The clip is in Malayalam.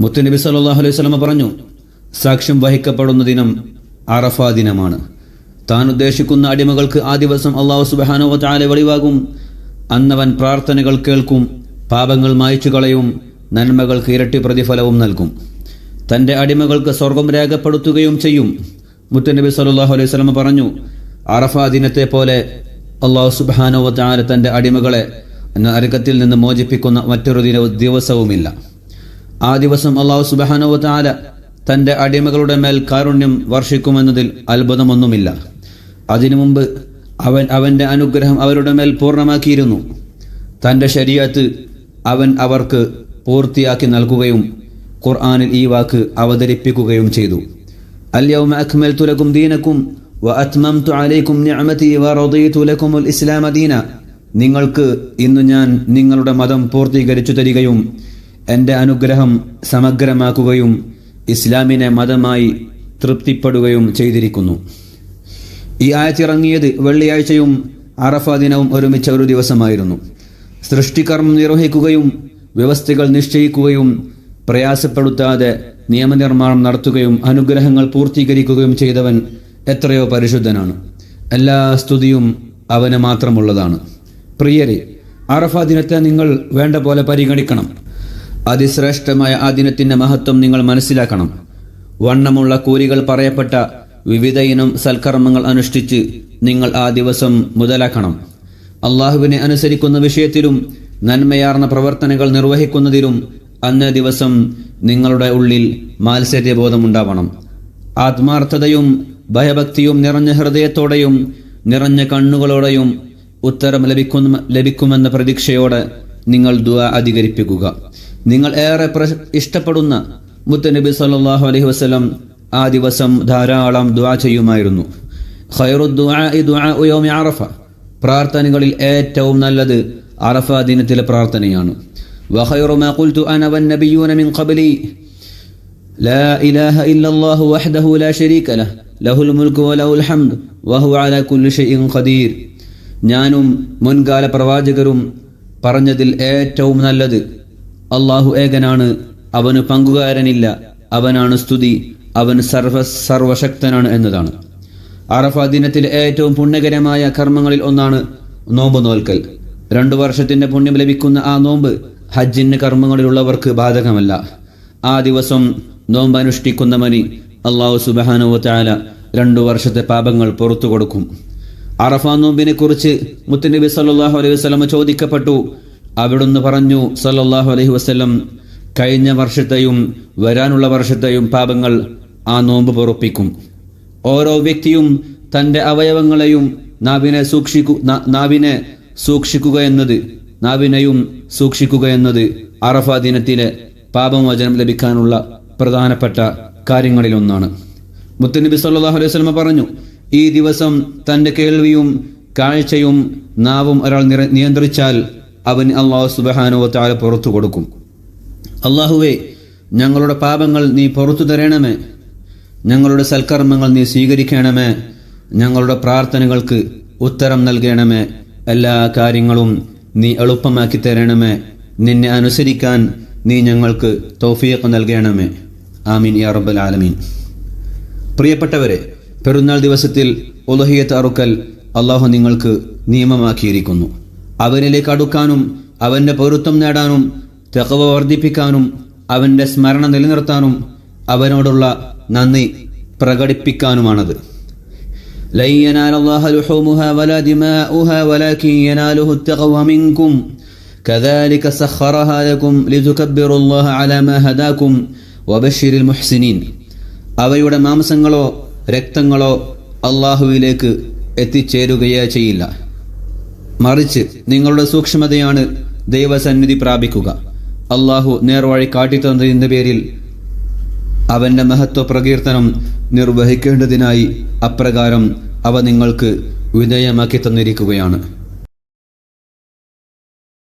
മുത്തുനബി സല്ലല്ലാഹു അലൈഹി വസല്ലം പറഞ്ഞു, സാക്ഷ്യം വഹിക്കപ്പെടുന്ന ദിനം അറഫ ദിനമാണ്. താൻ ഉദ്ദേശിക്കുന്ന അടിമകൾക്ക് ആ ദിവസം അല്ലാഹു സുബ്ഹാനഹു വ തആല വെളിവാകും. അന്നവൻ പ്രാർത്ഥനകൾ കേൾക്കും, പാപങ്ങൾ മായ്ച്ചു കളയും, നന്മകൾക്ക് ഇരട്ടി പ്രതിഫലവും നൽകും. തൻ്റെ അടിമകൾക്ക് സ്വർഗം രേഖപ്പെടുത്തുകയും ചെയ്യും. മുത്തുനബി സല്ലല്ലാഹു അലൈഹി വസല്ലം പറഞ്ഞു, അറഫ ദിനത്തെ പോലെ അല്ലാഹു സുബ്ഹാനഹു വ തആല തൻ്റെ അടിമകളെ നരകത്തിൽ നിന്ന് മോചിപ്പിക്കുന്ന മറ്റൊരു ദിവസവുമില്ല. ആ ദിവസം അല്ലാഹു സുബ്ഹാനഹു വ തആല തൻ്റെ അടിമകളുടെ മേൽ കാരുണ്യം വർഷിക്കുമെന്നതിൽ അത്ഭുതമൊന്നുമില്ല. അതിനു മുമ്പ് അവൻ അവൻ്റെ അനുഗ്രഹം അവരുടെ മേൽ പൂർണ്ണമാക്കിയിരുന്നു. തൻ്റെ ശരീഅത്ത് അവൻ അവർക്ക് പൂർത്തിയാക്കി നൽകുകയും ഖുർആനിൽ ഈ വാക്ക് അവതരിപ്പിക്കുകയും ചെയ്തു. അൽയൗമ അക്മൽതു ലക്കും ദീനക്കും വഅത്മംതു അലൈക്കും നിഅമതി വറദീതു ലക്കുമുൽ ഇസ്ലാമ ദീന. നിങ്ങൾക്ക് ഇന്ന് ഞാൻ നിങ്ങളുടെ മതം പൂർത്തീകരിച്ചു തരികയും എൻ്റെ അനുഗ്രഹം സമഗ്രമാക്കുകയും ഇസ്ലാമിനെ മതമായി തൃപ്തിപ്പെടുകയും ചെയ്തിരിക്കുന്നു. ഈ ആയത്തിറങ്ങിയത് വെള്ളിയാഴ്ചയും അറഫ ദിനവും ഒരുമിച്ച ഒരു ദിവസമായിരുന്നു. സൃഷ്ടികർമ്മം നിർവഹിക്കുകയും വ്യവസ്ഥകൾ നിശ്ചയിക്കുകയും പ്രയാസപ്പെടുത്താതെ നിയമനിർമ്മാണം നടത്തുകയും അനുഗ്രഹങ്ങൾ പൂർത്തീകരിക്കുകയും ചെയ്തവൻ എത്രയോ പരിശുദ്ധനാണ്. എല്ലാ സ്തുതിയും അവന് മാത്രമുള്ളതാണ്. പ്രിയരെ, അറഫ ദിനത്തെ നിങ്ങൾ വേണ്ട പോലെ പരിഗണിക്കണം. അതിശ്രേഷ്ഠമായ ആ ദിനത്തിൻ്റെ മഹത്വം നിങ്ങൾ മനസ്സിലാക്കണം. വണ്ണമുള്ള കൂലികൾ പറയപ്പെട്ട വിവിധ ഇനം സൽക്കർമ്മങ്ങൾ അനുഷ്ഠിച്ച് നിങ്ങൾ ആ ദിവസം മുതലാക്കണം. അള്ളാഹുവിനെ അനുസരിക്കുന്ന വിഷയത്തിലും നന്മയാർന്ന പ്രവർത്തനങ്ങൾ നിർവഹിക്കുന്നതിലും അന്നേ ദിവസം നിങ്ങളുടെ ഉള്ളിൽ മാത്സര്യബോധമുണ്ടാവണം. ആത്മാർത്ഥതയും ഭയഭക്തിയും നിറഞ്ഞ ഹൃദയത്തോടെയും നിറഞ്ഞ കണ്ണുകളോടെയും ഉത്തരം ലഭിക്കുമെന്ന പ്രതീക്ഷയോടെ നിങ്ങൾ ദുആ അധികരിപ്പിക്കുക. നിങ്ങൾ ഏറെ ഇഷ്ടപ്പെടുന്ന മുത്തുനബി സല്ലല്ലാഹു അലൈഹി വസല്ലം ആ ദിവസം ധാരാളം ദുആ ചെയ്യുമായിരുന്നു. ഖൈറു ദുആഇ ദുആഉ യൗമി അറഫ. പ്രാർത്ഥനകളിൽ ഏറ്റവും നല്ലത് അറഫ ദിനത്തിലെ പ്രാർത്ഥനയാണ്. വഖൈറു മാ ഖുൽതു അന വന്നബിയ്യൂന മിൻ ഖബ്ലി ലാ ഇലാഹ ഇല്ലല്ലാഹു വഹ്ദഹു ലാ ശരീക ലഹു ലഹുൽ മുൽക്കു വലഹുൽ ഹംദ് വഹുവ അലാ കുല്ലി ഷൈഇൻ ഖദീർ. ഞാനും മുൻകാല പ്രവാചകരും പറഞ്ഞതിൽ ഏറ്റവും നല്ലത് അല്ലാഹു ഏകനാണ്, അവന് പങ്കുകാരനില്ല, അവനാണ് സ്തുതി, അവൻ സർവശക്തനാണ് എന്നതാണ്. അറഫ ദിനത്തിലെ ഏറ്റവും പുണ്യകരമായ കർമ്മങ്ങളിൽ ഒന്നാണ് നോമ്പ് നോൽക്കൽ. 2 വർഷത്തിന്റെ പുണ്യം ലഭിക്കുന്ന ആ നോമ്പ് ഹജ്ജിന് കർമ്മങ്ങളിലുള്ളവർക്ക് ബാധകമല്ല. ആ ദിവസം നോമ്പ് അനുഷ്ഠിക്കുന്നവന് അല്ലാഹു സുബ്ഹാനഹു വ തആല 2 വർഷത്തെ പാപങ്ങൾ പുറത്തു കൊടുക്കും. അറഫ നോമ്പിനെ കുറിച്ച് മുത്തുനബി സല്ലല്ലാഹു അലൈഹി വസല്ലം ചോദിക്കപ്പെട്ടു. അവിടുന്ന് പറഞ്ഞു സല്ലല്ലാഹു അലൈഹി വസല്ലം, കഴിഞ്ഞ വർഷത്തെയും വരാനുള്ള വർഷത്തെയും പാപങ്ങൾ ആ നോമ്പ് പൊറുപ്പിക്കും. ഓരോ വ്യക്തിയും തൻ്റെ അവയവങ്ങളെയും നാവിനെയും സൂക്ഷിക്കുക എന്നത് അറഫ ദിനത്തിലെ പാപമോചനം ലഭിക്കാനുള്ള പ്രധാനപ്പെട്ട കാര്യങ്ങളിലൊന്നാണ്. മുത്തുനബി സല്ലല്ലാഹു അലൈഹി വസല്ലം പറഞ്ഞു, ഈ ദിവസം തൻ്റെ കേൾവിയും കാഴ്ചയും നാവും ഒരാൾ നിയന്ത്രിച്ചാൽ അവന് അല്ലാഹു സുബ്ഹാനഹു വ തആല പുറത്തു കൊടുക്കും. അല്ലാഹുവേ, ഞങ്ങളുടെ പാപങ്ങൾ നീ പുറത്തു തരണമേ, ഞങ്ങളുടെ സൽക്കർമ്മങ്ങൾ നീ സ്വീകരിക്കണമേ, ഞങ്ങളുടെ പ്രാർത്ഥനകൾക്ക് ഉത്തരം നൽകണമേ, എല്ലാ കാര്യങ്ങളും നീ എളുപ്പമാക്കി തരണമേ, നിന്നെ അനുസരിക്കാൻ നീ ഞങ്ങൾക്ക് തൗഫീഖ് നൽകണമേ. ആമീൻ യാ റബ്ബൽ ആലമീൻ. പ്രിയപ്പെട്ടവരെ, പെരുന്നാൾ ദിവസത്തിൽ ഉളഹിയത്ത് അറുക്കൽ അല്ലാഹു നിങ്ങൾക്ക് നിയമമാക്കിയിരിക്കുന്നു. അവനിലേക്ക് അടുക്കാനും അവൻ്റെ പൊരുത്തം നേടാനും തഖ്വ വർദ്ധിപ്പിക്കാനും അവൻ്റെ സ്മരണ നിലനിർത്താനും അവനോടുള്ള നന്ദി പ്രകടിപ്പിക്കാനുമാണത്. ലൻ യനാലല്ലാഹ ലുഹൂമുഹാ വലാ ദിമാഉഹാ വലാകിൻ യനാലുഹു അത്തഖ്വ മിൻകും കദാലിക സഖറഹാ ലക്കും ലിതുകബ്ബിറുല്ലാഹ അലാ മാ ഹദാകും വബശ്ശിരിൽ മുഹ്സിനീൻ. അവയുടെ മാംസങ്ങളോ രക്തങ്ങളോ അല്ലാഹുവിലേക്ക് എത്തിച്ചേരുകയേ ചെയ്യില്ല, മറിച്ച് നിങ്ങളുടെ സൂക്ഷ്മതയാണ് ദൈവസന്നിധി പ്രാപിക്കുക. അല്ലാഹു നേർവഴി കാട്ടിത്തന്നതിൻ്റെ പേരിൽ അവൻ്റെ മഹത്വ പ്രകീർത്തനം നിർവഹിക്കേണ്ടതിനായി അപ്രകാരം അവ നിങ്ങൾക്ക് വിധേയമാക്കി തന്നിരിക്കുകയാണ്.